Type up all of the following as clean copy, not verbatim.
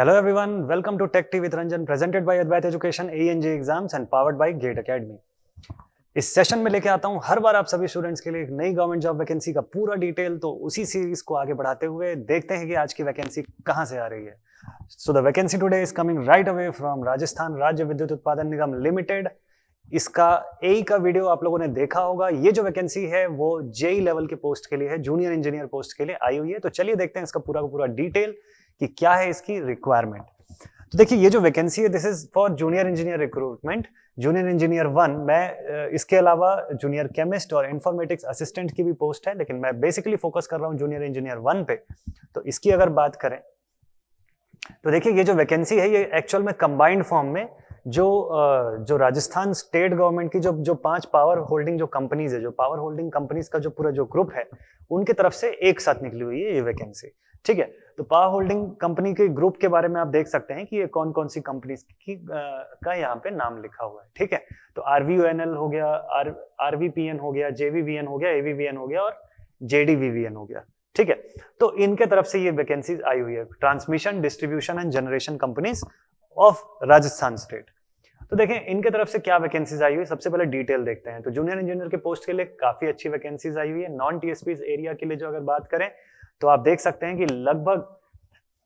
Hello everyone, welcome to Tech Tea with Ranjan, presented by Advait Education, ANJ Exams and powered by Gate Academy. इस session में लेके आता हूं हर बार आप सभी स्टूडेंट्स के लिए एक नई गवर्नमेंट जॉब वैकेंसी का पूरा डिटेल। तो उसी सीरीज को आगे बढ़ाते हुए देखते हैं कि आज की वैकेंसी कहां से आ रही है। So the vacancy today is coming right away from Rajasthan राज्य विद्युत उत्पादन निगम लिमिटेड। इसका एई का वीडियो आप लोगों ने देखा होगा। ये जो वैकेंसी है वो जेई लेवल के पोस्ट के लिए है, जूनियर इंजीनियर पोस्ट के लिए आई हुई है। तो चलिए देखते हैं इसका पूरा का पूरा डिटेल कि क्या है इसकी रिक्वायरमेंट। तो देखिए ये जो वैकेंसी है this is for junior engineer recruitment, junior engineer 1 में। इसके अलावा जूनियर केमिस्ट और इंफॉर्मेटिक्स असिस्टेंट की भी पोस्ट है, लेकिन मैं बेसिकली फोकस कर रहा हूं जूनियर इंजीनियर 1 पे। तो इसकी अगर बात करें तो देखिए ये जो वैकेंसी है ये एक्चुअल में कंबाइंड फॉर्म में जो राजस्थान स्टेट गवर्नमेंट की जो 5 पावर होल्डिंग जो कंपनीज है, जो पावर होल्डिंग कंपनीज का जो पूरा जो ग्रुप है उनकी तरफ से एक साथ निकली हुई है ये वैकेंसी। ठीक है, तो पावर होल्डिंग कंपनी के ग्रुप के बारे में आप देख सकते हैं कि ये कौन कौन सी कंपनीज की का यहाँ पे नाम लिखा हुआ है। ठीक है, तो आरवीयूएनएल हो गया, आरवीपीएन हो गया, जेवीवीएन हो गया, एवीवीएन हो गया और जेडीवीवीएन हो गया। ठीक है, तो इनके तरफ से ये वैकेंसीज आई हुई है, transmission distribution and generation companies of Rajasthan state. तो देखें इनके तरफ से क्या वैकेंसीज आई हुई, सबसे पहले डिटेल देखते हैं। तो जूनियर इंजीनियर के पोस्ट के लिए काफी अच्छी वैकेंसीज आई हुई है। नॉन टीएसपी एरिया के लिए जो अगर बात करें तो आप देख सकते हैं कि लगभग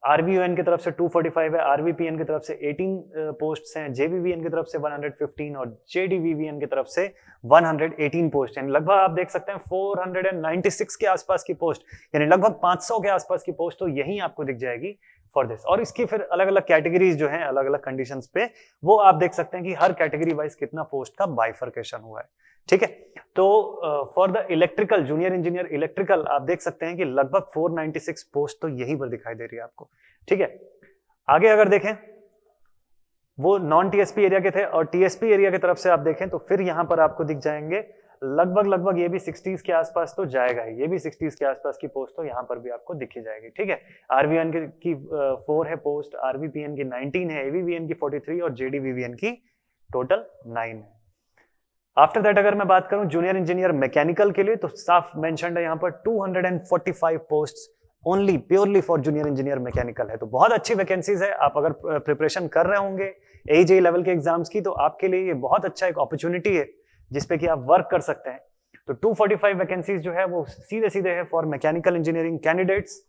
आरवीयूएन की तरफ से 245 है, आरवीपीएन की तरफ से 18 पोस्ट्स हैं, जेवीवीएन की तरफ से 115 और जेडीवीवीएन की तरफ से 118 पोस्ट हैं। लगभग आप देख सकते हैं 496 के आसपास की पोस्ट, यानी लगभग 500 के आसपास की पोस्ट तो यही आपको दिख जाएगी फॉर दिस। और इसकी फिर अलग अलग कैटेगरीज जो हैं अलग अलग कंडीशंस पे, वो आप देख सकते हैं कि हर कैटेगरी वाइज कितना पोस्ट का बाइफर्केशन हुआ है। ठीक है, तो for the electrical junior engineer electrical आप देख सकते हैं कि लगभग 496 पोस्ट तो यहीं पर दिखाई दे रही है आपको। ठीक है, आगे अगर देखें वो नॉन टीएसपी एरिया के थे और टीएसपी एरिया की तरफ से आप देखें तो फिर यहां पर आपको दिख जाएंगे लगभग ये भी 60s के आसपास तो जाएगा ही, ये भी 60s के आसपास की पोस्ट तो यहां पर भी आपको दिखी जाएगी। ठीक है, आरवीएन की 4 है पोस्ट, आरवीपीएन की 19 है, एवीवीएन की 43 और जेडीवीवीएन की टोटल 9 है। आफ्टर दैट अगर मैं बात करूं जूनियर इंजीनियर मैकेनिकल के लिए तो साफ मेंशन्ड है यहां पर 245 posts only purely for junior engineer mechanical है। तो बहुत अच्छी वैकेंसीज है। आप अगर प्रिपरेशन कर रहे होंगे एजेई लेवल के एग्जाम्स की तो आपके लिए ये बहुत अच्छा एक अपॉर्चुनिटी है जिसपे कि आप वर्क कर सकते हैं। तो 245 वैकेंसीज जो है वो सीधे सीधे है फॉर मैकेनिकल इंजीनियरिंग कैंडिडेट्स।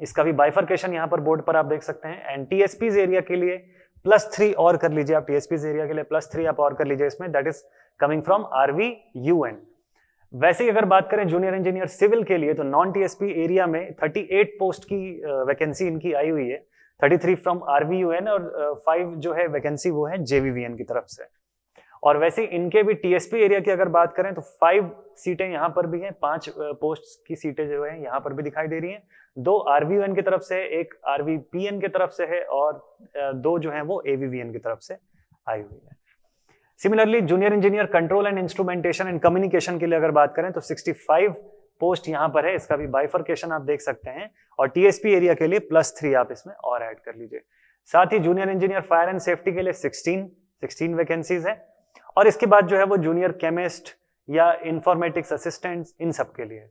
इसका भी बाइफर्केशन यहाँ पर बोर्ड पर आप देख सकते हैं। एंड टीएसपीज एरिया के लिए +3 और कर लीजिए आप, टीएसपीज एरिया के लिए +3 आप और कर लीजिए इसमें, दैट इज कमिंग फ्रॉम आरवीयूएन। वैसे ही अगर बात करें जूनियर इंजीनियर सिविल के लिए तो नॉन टीएसपी एरिया में 38 पोस्ट की वैकेंसी इनकी आई हुई है, 33 फ्रॉम आरवीयूएन और 5 जो है वैकेंसी वो है जेवीवीएन की तरफ से। और वैसे इनके भी टीएसपी एरिया की अगर बात करें तो 5 सीटें यहाँ पर भी हैं, 5 पोस्ट की सीटें जो है यहाँ पर भी दिखाई दे रही हैं। 2 आरवीयूएन की तरफ से, एक आरवीपीएन की तरफ से है और 2 जो है वो एवीवीएन की तरफ से आई हुई है। Similarly junior engineer control and instrumentation and communication के लिए अगर बात करें तो 65 पोस्ट यहाँ पर है, इसका भी बाइफर्केशन आप देख सकते हैं। और टीएसपी एरिया के लिए +3 आप इसमें और ऐड कर लीजिए। साथ ही junior engineer fire and safety के लिए 16 वैकेंसीज है। और इसके बाद जो है वो जूनियर केमिस्ट या इंफॉर्मेटिक्स असिस्टेंट्स इन सब के लिए।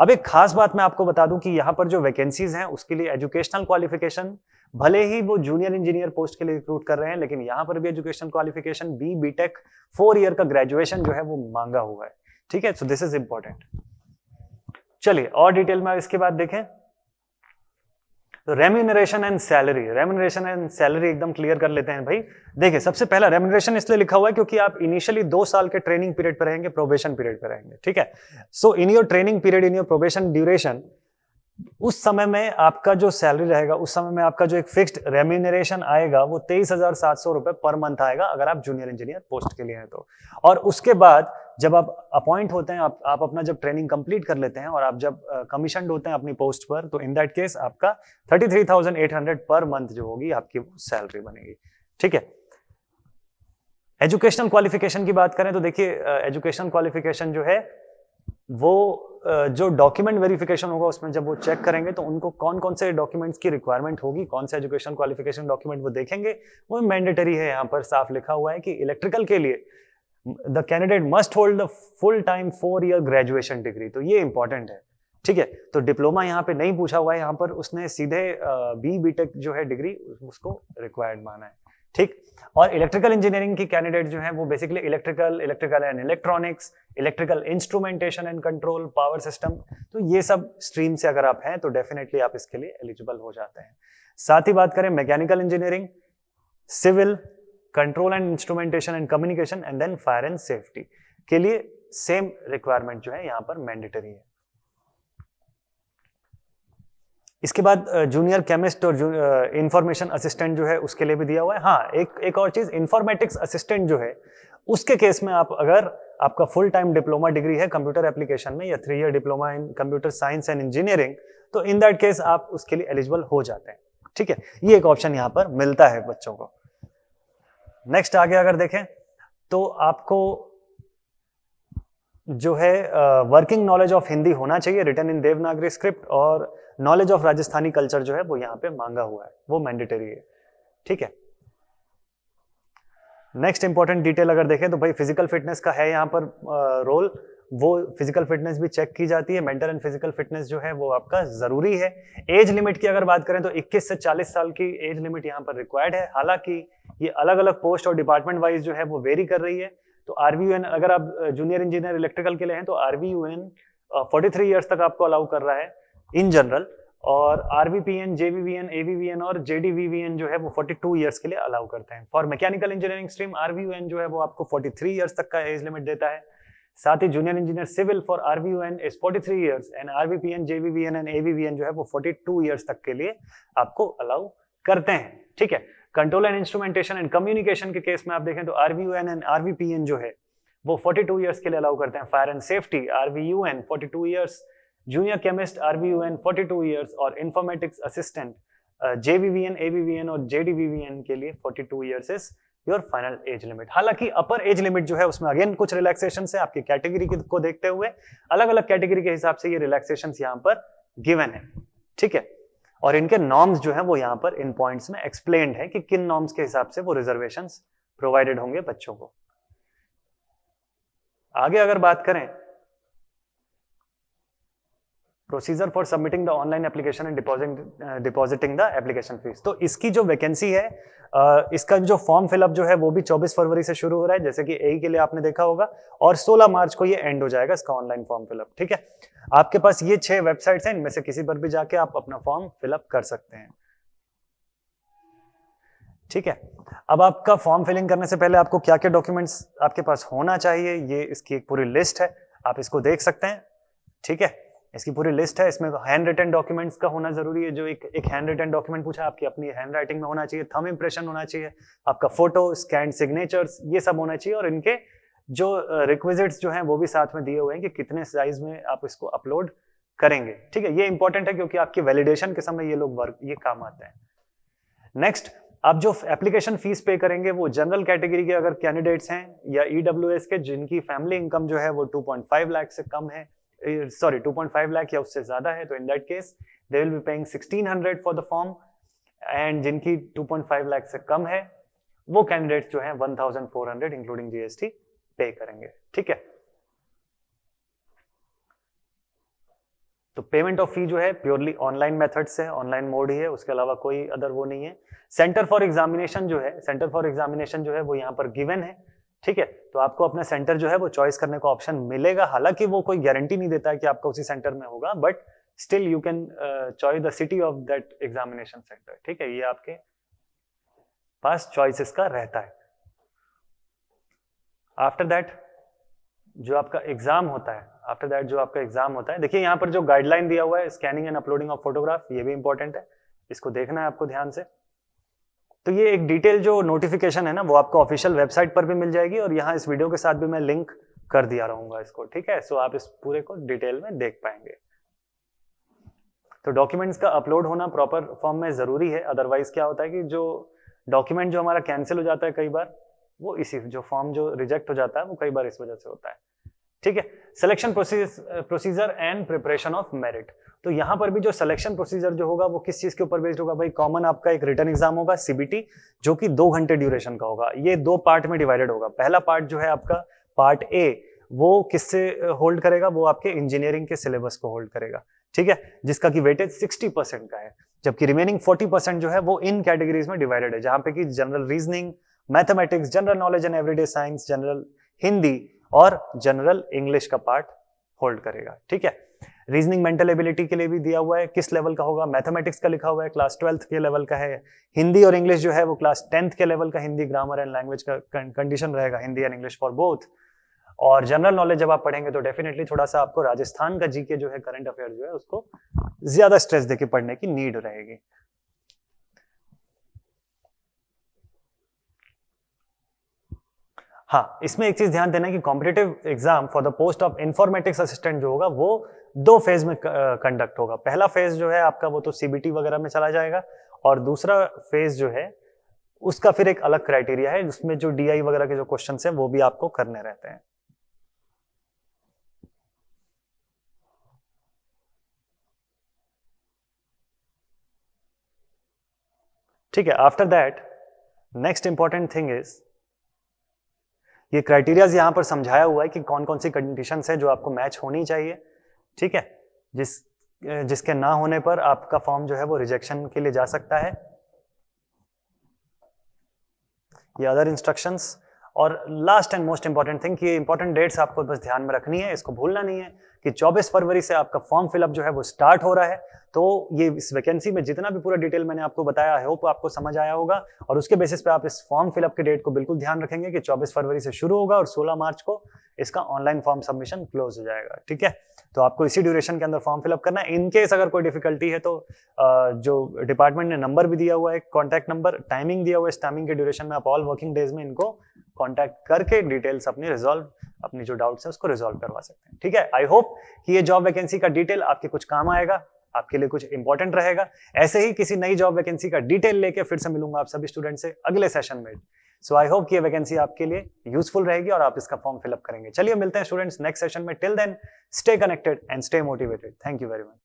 अब एक खास बात मैं आपको बता दूं कि यहाँ पर जो वैकेंसीज हैं उसके लिए एजुकेशनल क्वालिफिकेशन, भले ही वो जूनियर इंजीनियर पोस्ट के लिए रिक्रूट कर रहे हैं लेकिन यहाँ पर भी एजुकेशन क्वालिफिकेशन बीटेक 4 ईयर का ग्रेजुएशन जो है वो मांगा हुआ है। ठीक है, सो दिस इज इंपॉर्टेंट। चलिए और डिटेल में इसके बाद देखें तो रेम्यूनरेशन एंड सैलरी एकदम क्लियर कर लेते हैं भाई। देखिए सबसे पहला रेम्यूनरेशन इसलिए लिखा हुआ है क्योंकि आप इनिशियली 2 साल के ट्रेनिंग पीरियड पे रहेंगे, प्रोबेशन पीरियड पे रहेंगे। ठीक है, so in your training period, in your probation duration, उस समय में आपका जो सैलरी रहेगा उस समय में आपका जो एक फिक्स्ड रेम्यूनरेशन आएगा वो 23,700 रुपए पर मंथ आएगा अगर आप जूनियर इंजीनियर पोस्ट के लिए हैं तो। और उसके बाद जब आप अपॉइंट होते हैं, आप अपना जब ट्रेनिंग कंप्लीट कर लेते हैं और आप जब कमीशनड होते हैं अपनी पोस्ट पर तो इन दैट केस आपका 33,800 पर मंथ जो होगी आपकी सैलरी बनेगी। ठीक है, एजुकेशनल क्वालिफिकेशन की बात करें तो देखिए एजुकेशनल क्वालिफिकेशन जो है वो जो डॉक्यूमेंट वेरिफिकेशन होगा उसमें जब वो चेक करेंगे तो उनको कौन कौन से डॉक्यूमेंट्स की रिक्वायरमेंट होगी, कौन से एजुकेशन क्वालिफिकेशन डॉक्यूमेंट वो देखेंगे, वो मैंडेटरी है। यहाँ पर साफ लिखा हुआ है कि इलेक्ट्रिकल के लिए the candidate must hold the full time 4 year graduation degree. तो ये इंपॉर्टेंट है। ठीक है, तो डिप्लोमा यहाँ पे नहीं पूछा हुआ है, यहाँ पर उसने सीधे B.Tech जो है डिग्री उसको रिक्वायर्ड माना है। ठीक, और इलेक्ट्रिकल इंजीनियरिंग की कैंडिडेट जो है वो basically electrical and electronics, electrical instrumentation and control, power system, तो ये सब स्ट्रीम से अगर आप हैं तो डेफिनेटली आप इसके लिए एलिजिबल हो जाते हैं। साथ ही बात करें mechanical engineering, civil, control and instrumentation and communication and then fire and safety के लिए सेम रिक्वायरमेंट जो है यहाँ पर मैंडेटरी है। इसके बाद जूनियर केमिस्ट और इंफॉर्मेशन असिस्टेंट जो है उसके लिए भी दिया हुआ है। हाँ, एक और चीज, इंफॉर्मेटिक्स असिस्टेंट जो है उसके केस में आप अगर आपका फुल टाइम डिप्लोमा डिग्री है कंप्यूटर एप्लीकेशन में या 3 year diploma in computer science and engineering, तो इन दैट केस आप उसके लिए एलिजिबल हो जाते हैं। ठीक है, ये एक ऑप्शन यहाँ पर मिलता है बच्चों को। नेक्स्ट आगे अगर देखें तो आपको जो है वर्किंग नॉलेज ऑफ हिंदी होना चाहिए, रिटन इन देवनागरी स्क्रिप्ट, और नॉलेज ऑफ राजस्थानी कल्चर जो है वो यहाँ पे मांगा हुआ है, वो मैंडेटरी है। ठीक है, नेक्स्ट इंपॉर्टेंट डिटेल अगर देखें तो भाई फिजिकल फिटनेस का है यहाँ पर रोल, वो फिजिकल फिटनेस भी चेक की जाती है। मेंटल एंड फिजिकल फिटनेस जो है वो आपका जरूरी है। एज लिमिट की अगर बात करें तो 21 से 40 साल की एज लिमिट यहाँ पर रिक्वायर्ड है। हालांकि ये अलग अलग पोस्ट और डिपार्टमेंट वाइज जो है वो वेरी कर रही है। तो RVUN अगर आप जूनियर इंजीनियर इलेक्ट्रिकल के लिए हैं तो RVUN 43 ईयर्स तक आपको अलाउ कर रहा है इन जनरल, और RVPN, JVVN, AVVN और JDVVN जो है वो 42 ईयर्स के लिए अलाउ करते हैं। For mechanical engineering stream RVUN जो है वो आपको 43 ईयर्स तक का एज लिमिट देता है। साथ ही junior engineer civil for RVUN is 43 years and RVPN, JVVN and AVVN जो है वो 42 ईयर्स तक के लिए आपको अलाउ करते हैं। ठीक है, control and instrumentation and communication के केस में आप देखें तो RVUN एंड RVPN जो है वो 42 ईयर्स के लिए अलाउ करते हैं। Fire and safety RVUN 42 years, junior chemist RVUN 42 years, और इंफॉर्मेटिक्स असिस्टेंट JVVN, AVVN और JDVVN के लिए 42 years is your final age limit. हालांकि अपर एज लिमिट जो है उसमें अगेन कुछ रिलैक्सेशन है आपकी कैटेगरी को देखते हुए, अलग अलग कैटेगरी के हिसाब से ये रिलैक्सेशन यहाँ पर गिवन है। ठीक है, और इनके नॉर्म्स जो है वो यहाँ पर इन पॉइंट्स में एक्सप्लेन्ड है कि किन नॉर्म्स के हिसाब से वो रिजर्वेशंस प्रोवाइडेड होंगे बच्चों को। आगे अगर बात करें procedure for submitting the online application and depositing the application fees, तो इसकी जो वैकेंसी है इसका जो फॉर्म फिलअप जो है वो भी 24 फरवरी से शुरू हो रहा है, जैसे कि AE के लिए आपने देखा होगा, और 16 मार्च को ये एंड हो जाएगा इसका ऑनलाइन फॉर्म फिलअप। ठीक है, आपके पास ये 6 वेबसाइट्स हैं, इनमें से किसी पर भी जाके आप अपना फॉर्म फिलअप कर सकते हैं। ठीक है, अब आपका फॉर्म फिलिंग करने से पहले आपको क्या क्या डॉक्यूमेंट्स आपके पास होना चाहिए, ये इसकी एक पूरी लिस्ट है, आप इसको देख सकते हैं। ठीक है, इसकी पूरी लिस्ट है, इसमें हैंड रिटन डॉक्यूमेंट्स का होना जरूरी है। जो एक हैंड रिटन डॉक्यूमेंट पूछा, आपकी अपनी हैंड राइटिंग में होना चाहिए, थंब इंप्रेशन होना चाहिए, आपका फोटो, स्कैन सिग्नेचर्स, ये सब होना चाहिए, और इनके जो रिक्विजिट्स जो हैं वो भी साथ में दिए हुए हैं कि कितने साइज में आप इसको अपलोड करेंगे। ठीक है, ये इंपॉर्टेंट है क्योंकि आपकी वैलिडेशन के समय ये लोग ये काम आते हैं। नेक्स्ट, आप जो एप्लीकेशन फीस पे करेंगे वो जनरल कैटेगरी के अगर कैंडिडेट्स हैं या EWS के जिनकी फैमिली इनकम जो है वो 2.5 लाख से कम है, 2.5 लाख या उससे ज्यादा है, तो in that case they will be paying 1600 for the form, and जिनकी 2.5 लाख से कम है वो कैंडिडेट्स जो हैं 1400 इंक्लूडिंग GST पे करेंगे। ठीक है, तो पेमेंट ऑफ फी जो है प्योरली ऑनलाइन मेथड से, ऑनलाइन मोड ही है, उसके अलावा कोई अदर वो नहीं है। सेंटर फॉर एग्जामिनेशन जो है वो यहाँ पर गिवन है। ठीक है, तो आपको अपना सेंटर जो है वो चॉइस करने का ऑप्शन मिलेगा। हालांकि वो कोई गारंटी नहीं देता है कि आपका उसी सेंटर में होगा, but still you can choice the city of that examination centre. ठीक है, ये आपके पास चॉइसेस का रहता है। आफ्टर दैट जो आपका एग्जाम होता है, देखिए यहाँ पर जो गाइडलाइन दिया हुआ है, scanning and uploading of photograph, ये भी इंपॉर्टेंट है, इसको देखना है आपको ध्यान से। तो ये एक डिटेल जो नोटिफिकेशन है ना वो आपको ऑफिशियल वेबसाइट पर भी मिल जाएगी, और यहाँ इस वीडियो के साथ भी मैं लिंक कर दिया रहूंगा इसको। ठीक है, सो आप इस पूरे को डिटेल में देख पाएंगे। तो डॉक्यूमेंट्स का अपलोड होना प्रॉपर फॉर्म में जरूरी है, अदरवाइज क्या होता है कि जो डॉक्यूमेंट जो हमारा कैंसिल हो जाता है कई बार, वो इसी जो फॉर्म जो रिजेक्ट हो जाता है वो कई बार इस वजह से होता है। ठीक है, selection procedure and preparation of merit, तो यहाँ पर भी जो सिलेक्शन प्रोसीजर जो होगा वो किस चीज के ऊपर बेस्ड होगा भाई? कॉमन आपका एक रिटन एग्जाम होगा CBT, जो कि 2 घंटे ड्यूरेशन का होगा। ये 2 पार्ट में डिवाइडेड होगा। पहला पार्ट जो है आपका पार्ट A, वो किससे होल्ड करेगा, वो आपके इंजीनियरिंग के सिलेबस को होल्ड करेगा, ठीक है, जिसका कि वेटेज 60% का है, जबकि रिमेनिंग 40% जो है वो इन कैटेगरीज में डिवाइडेड है, जहां पे कि general reasoning, mathematics, general knowledge and everyday science, general Hindi और जनरल इंग्लिश का पार्ट होल्ड करेगा, ठीक है। रीजनिंग मेंटल एबिलिटी के लिए भी दिया हुआ है किस लेवल का होगा, मैथमेटिक्स का लिखा हुआ है क्लास 12th के लेवल का है, हिंदी और इंग्लिश जो है वो क्लास 10th के लेवल का हिंदी ग्रामर एंड लैंग्वेज का कंडीशन रहेगा, Hindi and English for both. और जनरल नॉलेज जब आप पढ़ेंगे तो डेफिनेटली थोड़ा सा आपको राजस्थान का जीके जो है, करंट अफेयर जो है, उसको ज्यादा स्ट्रेस देके पढ़ने की नीड रहेगी। हाँ, इसमें एक चीज ध्यान देना कि competitive exam for the post of informatics assistant जो होगा वो 2 फेज में कंडक्ट होगा। पहला फेज जो है आपका वो तो सीबीटी वगैरह में चला जाएगा, और दूसरा फेज जो है उसका फिर एक अलग क्राइटेरिया है, जिसमें जो डीआई वगैरह के जो क्वेश्चन है वो भी आपको करने रहते हैं। ठीक है, after that next important thing is, ये क्राइटेरियाज यहां पर समझाया हुआ है कि कौन कौन सी कंडीशंस है जो आपको मैच होनी चाहिए, ठीक है, जिसके ना होने पर आपका फॉर्म जो है वो रिजेक्शन के लिए जा सकता है। ये अदर इंस्ट्रक्शंस, और last and most important thing कि ये इंपॉर्टेंट डेट्स आपको बस ध्यान में रखनी है, इसको भूलना नहीं है कि 24 फरवरी से आपका फॉर्म फिलअप जो है वो स्टार्ट हो रहा है। तो ये इस वैकेंसी में जितना भी पूरा डिटेल मैंने आपको बताया, आई होप आपको समझ आया होगा, और उसके बेसिस पे आप इस फॉर्म फिलअप के डेट को बिल्कुल ध्यान रखेंगे कि 24 फरवरी से शुरू होगा और 16 मार्च को इसका ऑनलाइन फॉर्म सबमिशन क्लोज हो जाएगा, ठीक है। तो आपको इसी ड्यूरेशन के अंदर फॉर्म फिलअप करना है। इनकेस अगर कोई डिफिकल्टी है तो जो डिपार्टमेंट ने नंबर भी दिया हुआ है, कॉन्टैक्ट नंबर, टाइमिंग दिया हुआ है, इस टाइमिंग के ड्यूरेशन में आप ऑल वर्किंग डेज में इनको कॉन्टैक्ट करके डिटेल्स अपनी जो डाउट्स है उसको रिजॉल्व करवा सकते हैं, ठीक है। आई होप कि ये जॉब वैकेंसी का डिटेल आपके कुछ काम आएगा, आपके लिए कुछ इंपॉर्टेंट रहेगा। ऐसे ही किसी नई जॉब वैकेंसी का डिटेल लेके फिर से मिलूंगा आप सभी स्टूडेंट से अगले सेशन में। सो आई होप कि ये वैकेंसी आपके लिए यूजफुल रहेगी और आप इसका फॉर्म फिलअप करेंगे। चलिए मिलते हैं स्टूडेंट्स नेक्स्ट सेशन में। Till then stay connected and stay motivated. Thank you very much.